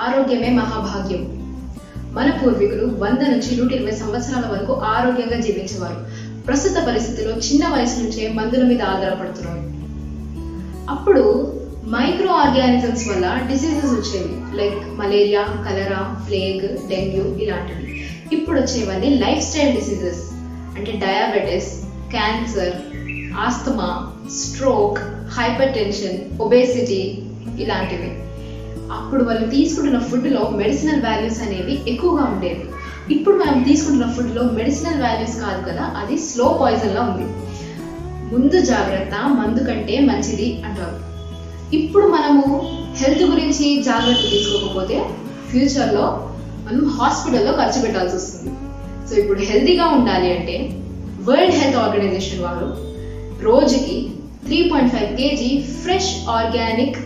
ఆరోగ్యమే మహాభాగ్యం. మన పూర్వీకులు 100 నుంచి 120 సంవత్సరాల వరకు ఆరోగ్యంగా జీవించేవారు. ప్రస్తుత పరిస్థితుల్లో చిన్న వయసు నుంచే మందుల మీద ఆధారపడుతున్నారు. అప్పుడు మైక్రో ఆర్గానిజమ్స్ వల్ల డిసీజెస్ వచ్చేవి, లైక్ మలేరియా, కలరా, ప్లేగ్, డెంగ్యూ ఇలాంటివి. ఇప్పుడు వచ్చేవన్నీ లైఫ్ స్టైల్ డిసీజెస్, అంటే diabetes, cancer, asthma, stroke, hyper tension, obesity ఇలాంటివి. అప్పుడు వాళ్ళు తీసుకుంటున్న ఫుడ్లో మెడిసినల్ వాల్యూస్ అనేవి ఎక్కువగా ఉండేవి. ఇప్పుడు మనం తీసుకుంటున్న ఫుడ్లో మెడిసినల్ వాల్యూస్ కాదు కదా, అది స్లో పాయిజన్లా ఉంది. ముందు జాగ్రత్త మందు కంటే మంచిది అంటారు. ఇప్పుడు మనము హెల్త్ గురించి జాగ్రత్త తీసుకోకపోతే ఫ్యూచర్లో మనం హాస్పిటల్లో ఖర్చు పెట్టాల్సి వస్తుంది. సో ఇప్పుడు హెల్తీగా ఉండాలి అంటే వరల్డ్ హెల్త్ ఆర్గనైజేషన్ వారు రోజుకి 3.5 kg fresh organic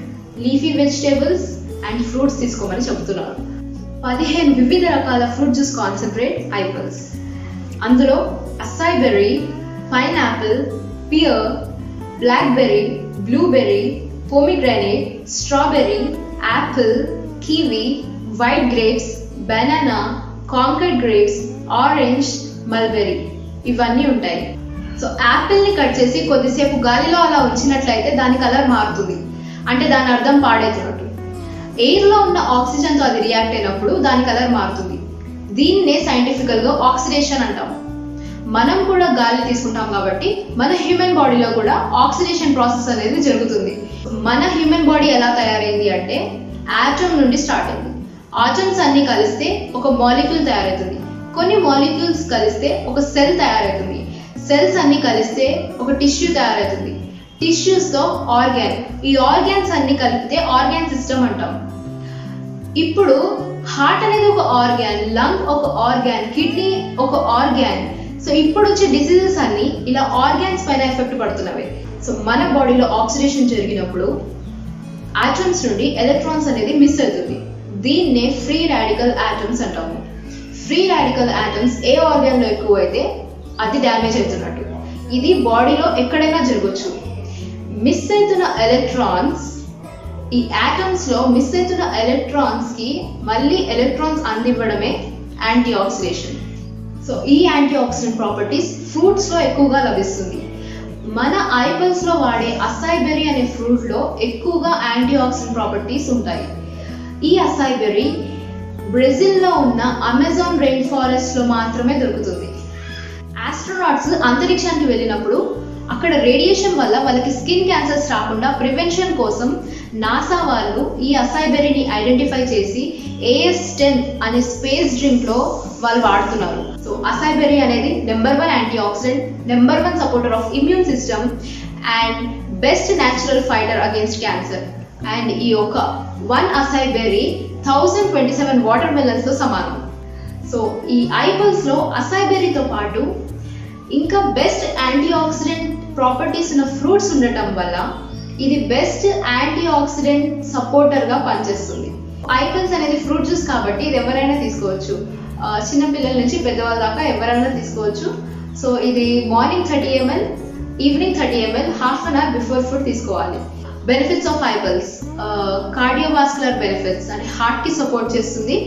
leafy vegetables and fruits తీసుకోమని చెబుతున్నారు. 15 వివిధ రకాల ఫ్రూట్ జ్యూస్ కాన్సన్ట్రేట్ ఐపల్స్. అందులో acai berry, pineapple, pear, blackberry, blueberry, pomegranate, strawberry, apple, kiwi, white grapes, banana, concord grapes, orange, mulberry ఇవన్నీ ఉంటాయి. సో యాపిల్ని కట్ చేసి కొద్దిసేపు గాలిలో అలా ఉంచినట్లయితే దాని కలర్ మారుతుంది, అంటే దాని అర్థం పాడైతున్నట్టు. ఎయిర్లో ఉన్న ఆక్సిజన్తో అది రియాక్ట్ అయినప్పుడు దాని కలర్ మారుతుంది. దీన్నే సైంటిఫికల్గా ఆక్సిడేషన్ అంటాం. మనం కూడా గాలి తీసుకుంటాం కాబట్టి మన హ్యూమన్ బాడీలో కూడా ఆక్సిడేషన్ ప్రాసెస్ అనేది జరుగుతుంది. మన హ్యూమన్ బాడీ ఎలా తయారైంది అంటే ఆటమ్ నుండి స్టార్ట్ అయింది. ఆటమ్స్ అన్ని కలిస్తే ఒక మాలిక్యూల్ తయారవుతుంది. కొన్ని మాలిక్యూల్స్ కలిస్తే ఒక సెల్ తయారవుతుంది. సెల్స్ అన్ని కలిస్తే ఒక టిష్యూ తయారవుతుంది. టిష్యూస్తో ఆర్గాన్. ఈ ఆర్గాన్స్ అన్ని కలిపితే ఆర్గాన్ సిస్టమ్ అంటాం. ఇప్పుడు హార్ట్ అనేది ఒక ఆర్గాన్, లంగ్ ఒక ఆర్గాన్, కిడ్నీ ఒక ఆర్గాన్. సో ఇప్పుడు వచ్చే డిసీజెస్ అన్ని ఇలా ఆర్గాన్స్ పైన ఎఫెక్ట్ పడుతున్నవి. సో మన బాడీలో ఆక్సిడేషన్ జరిగినప్పుడు ఆటమ్స్ నుండి ఎలక్ట్రాన్స్ అనేది మిస్ అవుతుంది. దీన్నే ఫ్రీ రాడికల్ ఆటమ్స్ అంటాము. ఫ్రీ రాడికల్ ఆటమ్స్ ఏ ఆర్గాన్లో ఎక్కువ అయితే అది డ్యామేజ్ అవుతున్నట్టు. ఇది బాడీలో ఎక్కడైనా జరగవచ్చు. మిస్ అవుతున్న ఎలక్ట్రాన్స్, ఈ ఆటమ్స్ లో మిస్ అవుతున్న ఎలక్ట్రాన్స్ కి మళ్ళీ ఎలక్ట్రాన్స్ అందివ్వడమే యాంటీ ఆక్సిడేషన్. సో ఈ యాంటీ ఆక్సిడెంట్ ప్రాపర్టీస్ ఫ్రూట్స్ లో ఎక్కువగా లభిస్తుంది. మన ఐపల్స్ లో వాడే అసాయ్ బెర్రీ అనే ఫ్రూట్ లో ఎక్కువగా యాంటీ ఆక్సిడెంట్ ప్రాపర్టీస్ ఉంటాయి. ఈ అసాయ్ బెర్రీ బ్రెజిల్ లో ఉన్న అమెజాన్ రెయిన్ ఫారెస్ట్ లో మాత్రమే దొరుకుతుంది. ఆస్ట్రోనాట్స్ అంతరిక్షానికి వెళ్ళినప్పుడు అక్కడ రేడియేషన్ వల్ల వాళ్ళకి స్కిన్ క్యాన్సర్స్ రాకుండా ప్రివెన్షన్ కోసం నాసా వాళ్ళు ఈ అసాయ్ బెర్రీని ఐడెంటిఫై చేసి AS10 అనే స్పేస్ డ్రింక్ లో వాళ్ళు వాడుతున్నారు. సో అసాయ్ బెర్రీ అనేది number 1 anti oxidant, number 1 supporter of immune system and best natural fighter against cancer. And ఈ ఒక 1 అసాయ్ బెర్రీ 1027 వాటర్ మెలన్స్ తో సమానం. సో ఈ ఐపల్స్ లో అసాయ్ బెర్రీతో పాటు ఇంకా బెస్ట్ యాంటీ ఆక్సిడెంట్ ప్రాపర్టీస్ ఉన్న ఫ్రూట్స్ ఉండటం వల్ల ఇది బెస్ట్ యాంటీ ఆక్సిడెంట్ సపోర్టర్ గా పనిచేస్తుంది. ఐపల్స్ అనేది ఫ్రూట్ జ్యూస్ కాబట్టి ఇది ఎవరైనా తీసుకోవచ్చు. చిన్న పిల్లల నుంచి పెద్దవాళ్ళ దాకా ఎవరైనా తీసుకోవచ్చు. సో ఇది morning 30 ml, evening 30 ml, half an hour before food తీసుకోవాలి. బెనిఫిట్స్ ఆఫ్ ఐపల్స్: కార్డియోవాస్కులర్ బెనిఫిట్స్, అంటే హార్ట్ కి సపోర్ట్ చేస్తుంది.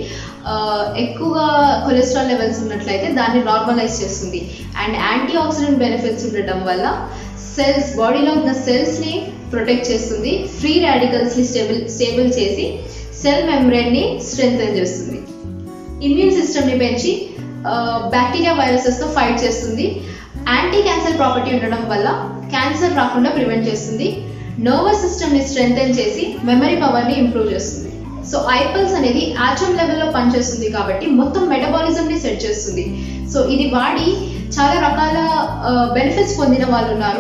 ఎక్కువగా కొలెస్ట్రాల్ లెవెల్స్ ఉన్నట్లయితే దాన్ని నార్మలైజ్ చేస్తుంది. అండ్ యాంటీ ఆక్సిడెంట్ బెనిఫిట్స్ ఉండటం వల్ల సెల్స్, బాడీలో ఉన్న సెల్స్ ని ప్రొటెక్ట్ చేస్తుంది. ఫ్రీ రాడికల్స్ ని స్టేబుల్ చేసి సెల్ మెంబ్రేన్ ని స్ట్రెంగ్థెన్ చేస్తుంది. ఇమ్యూన్ సిస్టమ్ ని పెంచి బ్యాక్టీరియా, వైరసెస్ తో ఫైట్ చేస్తుంది. యాంటీ క్యాన్సర్ ప్రాపర్టీ ఉండడం వల్ల క్యాన్సర్ రాకుండా ప్రివెంట్ చేస్తుంది. నర్వస్ సిస్టమ్ ని స్ట్రెంగ్థెన్ చేసి మెమరీ పవర్ ని ఇంప్రూవ్ చేస్తుంది. సో ఐపల్స్ అనేది ఆటమ్ లెవెల్లో పనిచేస్తుంది కాబట్టి మొత్తం మెటబాలిజం ని సెట్ చేస్తుంది. సో ఇది వాడి చాలా రకాల బెనిఫిట్స్ పొందిన వాళ్ళు ఉన్నారు.